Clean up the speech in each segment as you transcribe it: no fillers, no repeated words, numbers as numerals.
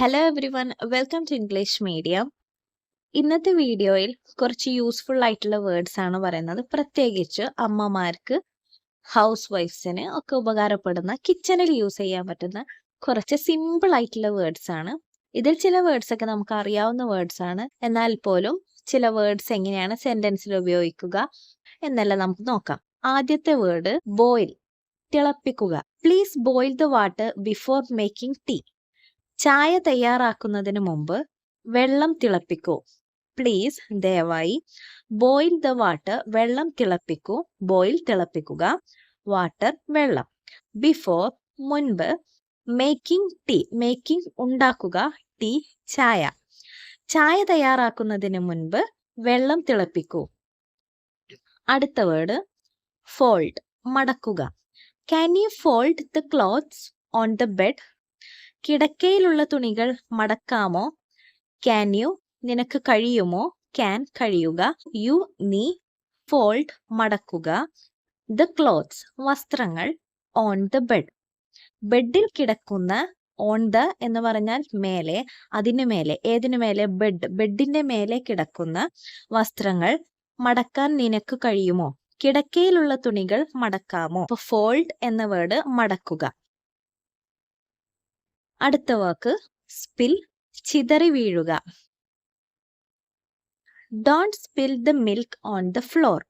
Hello everyone, welcome to English medium. ഇന്നത്തെ വീഡിയോയിൽ കുറച്ച് യൂസ്ഫുൾ ആയിട്ടുള്ള വേർഡ്സ് ആണ് പറയുന്നത്. പ്രത്യേകിച്ച് അമ്മമാർക്ക്, ഹൗസ് വൈഫ്സിന് ഒക്കെ ഉപകാരപ്പെടുന്ന, കിച്ചണിൽ യൂസ് ചെയ്യാൻ പറ്റുന്ന കുറച്ച് സിമ്പിൾ ആയിട്ടുള്ള വേർഡ്സ് ആണ്. ഇതിൽ ചില വേർഡ്സ് ഒക്കെ നമുക്ക് അറിയാവുന്ന വേർഡ്സ് ആണ്. എന്നാൽ പോലും ചില വേർഡ്സ് എങ്ങനെയാണ് സെന്റൻസിൽ ഉപയോഗിക്കുക എന്നെല്ലാം നമുക്ക് നോക്കാം. ആദ്യത്തെ വേർഡ് ബോയിൽ, തിളപ്പിക്കുക. Please boil the water before making tea. ചായ തയ്യാറാക്കുന്നതിന് മുമ്പ് വെള്ളം തിളപ്പിക്കൂ. പ്ലീസ്, ദയവായി. ബോയിൽ ദ വാട്ടർ, വെള്ളം തിളപ്പിക്കൂ. ബോയിൽ, തിളപ്പിക്കുക. വാട്ടർ, വെള്ളം. ബിഫോർ, മുൻപ്. മേക്കിംഗ് ടീ, മേക്കിംഗ്, ഉണ്ടാക്കുക. ടീ, ചായ. ചായ തയ്യാറാക്കുന്നതിന് മുൻപ് വെള്ളം തിളപ്പിക്കൂ. അടുത്ത വേർഡ് ഫോൾഡ്, മടക്കുക. Can you fold the clothes on the bed? കിടക്കയിലുള്ള തുണികൾ മടക്കാമോ? ക്യാൻ യു, നിനക്ക് കഴിയുമോ? ക്യാൻ, കഴിയുക. യു, നീ. ഫോൾഡ്, മടക്കുക. ദ ക്ലോത്ത്സ്, വസ്ത്രങ്ങൾ. ഓൺ ദ ബെഡ്, ബെഡിൽ കിടക്കുന്ന. ഓൺ ദ എന്ന് പറഞ്ഞാൽ മേലെ, അതിന് മേലെ. ഏതിനു മേലെ? ബെഡ്, ബെഡിന്റെ മേലെ കിടക്കുന്ന വസ്ത്രങ്ങൾ മടക്കാൻ നിനക്ക് കഴിയുമോ? കിടക്കയിലുള്ള തുണികൾ മടക്കാമോ? അപ്പൊ ഫോൾഡ് എന്ന വേർഡ് മടക്കുക. അടുത്ത വാക്ക് സ്പിൽ, ചിതറി വീഴുക. Don't spill the milk on the floor.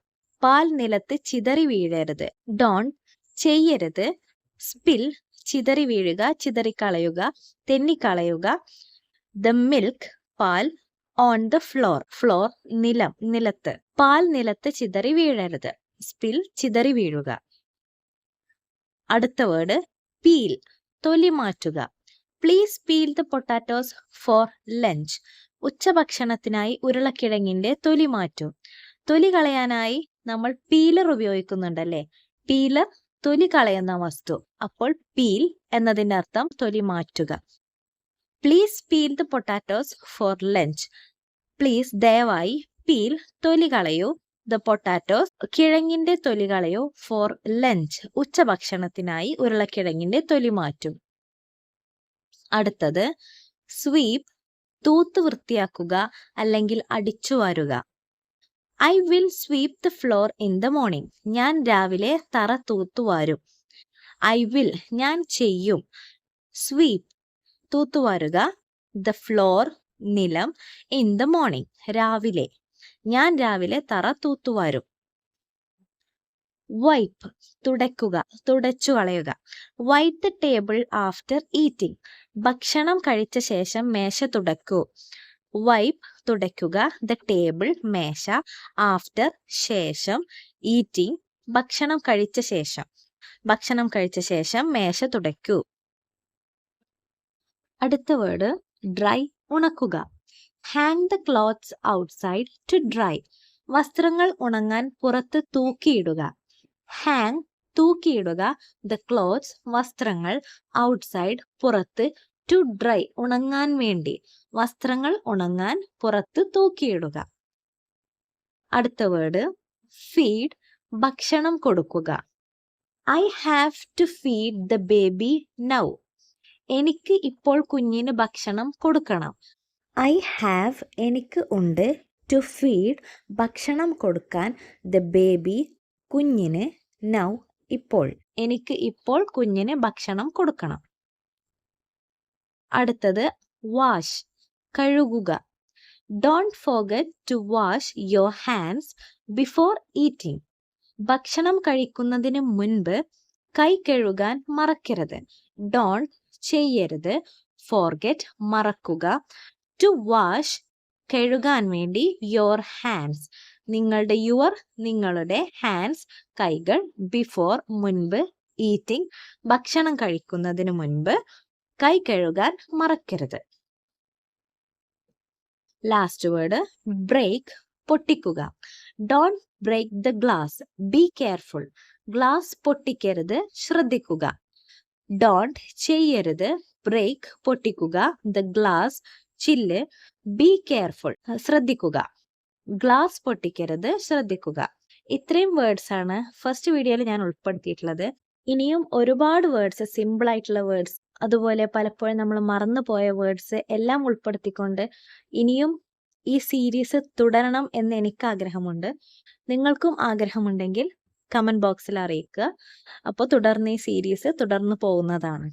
പാൽ നിലത്ത് ചിതറി വീഴരുത്. ഡോണ്ട്, ചെയ്യരുത്. സ്പിൽ, ചിതറി വീഴുക, ചിതറിക്കളയുക, തെന്നിക്കളയുക. ദ മിൽക്ക്, പാൽ. ഓൺ ദ ഫ്ലോർ, ഫ്ലോർ, നിലം, നിലത്ത്. പാൽ നിലത്ത് ചിതറി വീഴരുത്. സ്പിൽ, ചിതറി വീഴുക. അടുത്ത വേർഡ് പീൽ, തൊലി മാറ്റുക. Please peel the potatoes for lunch. ഉച്ചഭക്ഷണത്തിനായി ഉരുളക്കിഴങ്ങിന്റെ തൊലി മാറ്റൂ. തൊലി കളയാനായി നമ്മൾ പീലർ ഉപയോഗിക്കുന്നുണ്ടല്ലേ? പീലർ, തൊലി കളയുന്ന വസ്തു. അപ്പോൾ പീൽ എന്നതിന്റെ അർത്ഥം തൊലി മാറ്റുക. Please peel the potatoes for lunch. Please, ദയവായി. പീൽ, തൊലി കളയൂ. ദ പൊട്ടാറ്റോസ്, കിഴങ്ങിന്റെ തൊലി കളയൂ. ഫോർ ലഞ്ച്, ഉച്ചഭക്ഷണത്തിനായി ഉരുളക്കിഴങ്ങിന്റെ തൊലി മാറ്റും. അടുത്തത് സ്വീപ്പ്, തൂത്ത് വൃത്തിയാക്കുക അല്ലെങ്കിൽ അടിച്ചു വാരുക. I will sweep the floor in the morning. ഞാൻ രാവിലെ തറ തൂത്തുവാരും. ഐ വിൽ, ഞാൻ ചെയ്യും. സ്വീപ്പ്, തൂത്തുവാരുക. ദ ഫ്ലോർ, നിലം. ഇൻ ദ മോർണിംഗ്, രാവിലെ. ഞാൻ രാവിലെ തറ തൂത്തുവാരും. വൈപ്പ്, തുടയ്ക്കുക, തുടച്ചു കളയുക. Wipe the table after eating. ഭക്ഷണം കഴിച്ച ശേഷം മേശ തുടക്കൂ. വൈപ്പ്, തുടയ്ക്കുക. ദ ടേബിൾ, മേശ. ആഫ്റ്റർ, ശേഷം. ഈറ്റിംഗ്, ഭക്ഷണം കഴിച്ച ശേഷം. ഭക്ഷണം കഴിച്ച ശേഷം മേശ തുടയ്ക്കൂ. അടുത്ത വേർഡ് ഡ്രൈ, ഉണക്കുക. Hang the clothes outside to dry. വസ്ത്രങ്ങൾ ഉണങ്ങാൻ പുറത്ത് തൂക്കിയിടുക. ഹാങ്, തൂക്കിയിടുക. ദ ക്ലോത്ത്സ്, വസ്ത്രങ്ങൾ. ഔട്ട്സൈഡ്, പുറത്ത്. ടു ഡ്രൈ, ഉണങ്ങാൻ വേണ്ടി. വസ്ത്രങ്ങൾ ഉണങ്ങാൻ പുറത്ത് തൂക്കിയിടുക. അടുത്ത വേർഡ് ഫീഡ്, ഭക്ഷണം കൊടുക്കുക. I have to feed the baby now. എനിക്ക് ഇപ്പോൾ കുഞ്ഞിന് ഭക്ഷണം കൊടുക്കണം. ഐ ഹാവ്, എനിക്ക് ഉണ്ട്. ടു ഫീഡ്, ഭക്ഷണം കൊടുക്കാൻ. ദ ബേബി, കുഞ്ഞിന്. നൗ, ഇപ്പോൾ. എനിക്ക് ഇപ്പോൾ കുഞ്ഞിന് ഭക്ഷണം കൊടുക്കണം. അടുത്തത് വാഷ്, കഴുകുക. Don't forget to wash your hands before eating. ഭക്ഷണം കഴിക്കുന്നതിന് മുൻപ് കൈ കഴുകാൻ മറക്കരുത്. ഡോണ്ട്, ചെയ്യരുത്. ഫോർഗെറ്റ്, മറക്കുക. ടു വാഷ്, കഴുകാൻ വേണ്ടി. യുവർ ഹാൻഡ്സ്, നിങ്ങളുടെ. യുവർ, നിങ്ങളുടെ. ഹാൻഡ്സ്, കൈകൾ. ബിഫോർ, മുൻപ്. ഈറ്റിംഗ്, ഭക്ഷണം കഴിക്കുന്നതിന് മുൻപ്. കൈ കഴുകാൻ മറക്കരുത്. ലാസ്റ്റ് വേർഡ് ബ്രേക്ക്, പൊട്ടിക്കുക. Don't break the glass. Be careful. Glass പൊട്ടിക്കരുത്, ശ്രദ്ധിക്കുക. ഡോണ്ട്, ചെയ്യരുത്. ബ്രേക്ക്, പൊട്ടിക്കുക. ദ ഗ്ലാസ്, ചില്ല്. ബി കെയർഫുൾ, ശ്രദ്ധിക്കുക. ഗ്ലാസ് പൊട്ടിക്കരുത്, ശ്രദ്ധിക്കുക. ഇത്രയും വേർഡ്സ് ആണ് ഫസ്റ്റ് വീഡിയോയിൽ ഞാൻ ഉൾപ്പെടുത്തിയിട്ടുള്ളത്. ഇനിയും ഒരുപാട് വേർഡ്സ്, സിമ്പിൾ ആയിട്ടുള്ള വേർഡ്സ് അതുപോലെ പലപ്പോഴും നമ്മൾ മറന്നുപോയ വേർഡ്സ് എല്ലാം ഉൾപ്പെടുത്തിക്കൊണ്ട് ഇനിയും ഈ സീരീസ് തുടരണം എന്ന് എനിക്ക് ആഗ്രഹമുണ്ട്. നിങ്ങൾക്കും ആഗ്രഹമുണ്ടെങ്കിൽ കമന്റ് ബോക്സിൽ അറിയിക്കുക. അപ്പോൾ തുടർന്ന് ഈ സീരീസ് തുടർന്ന് പോകുന്നതാണ്.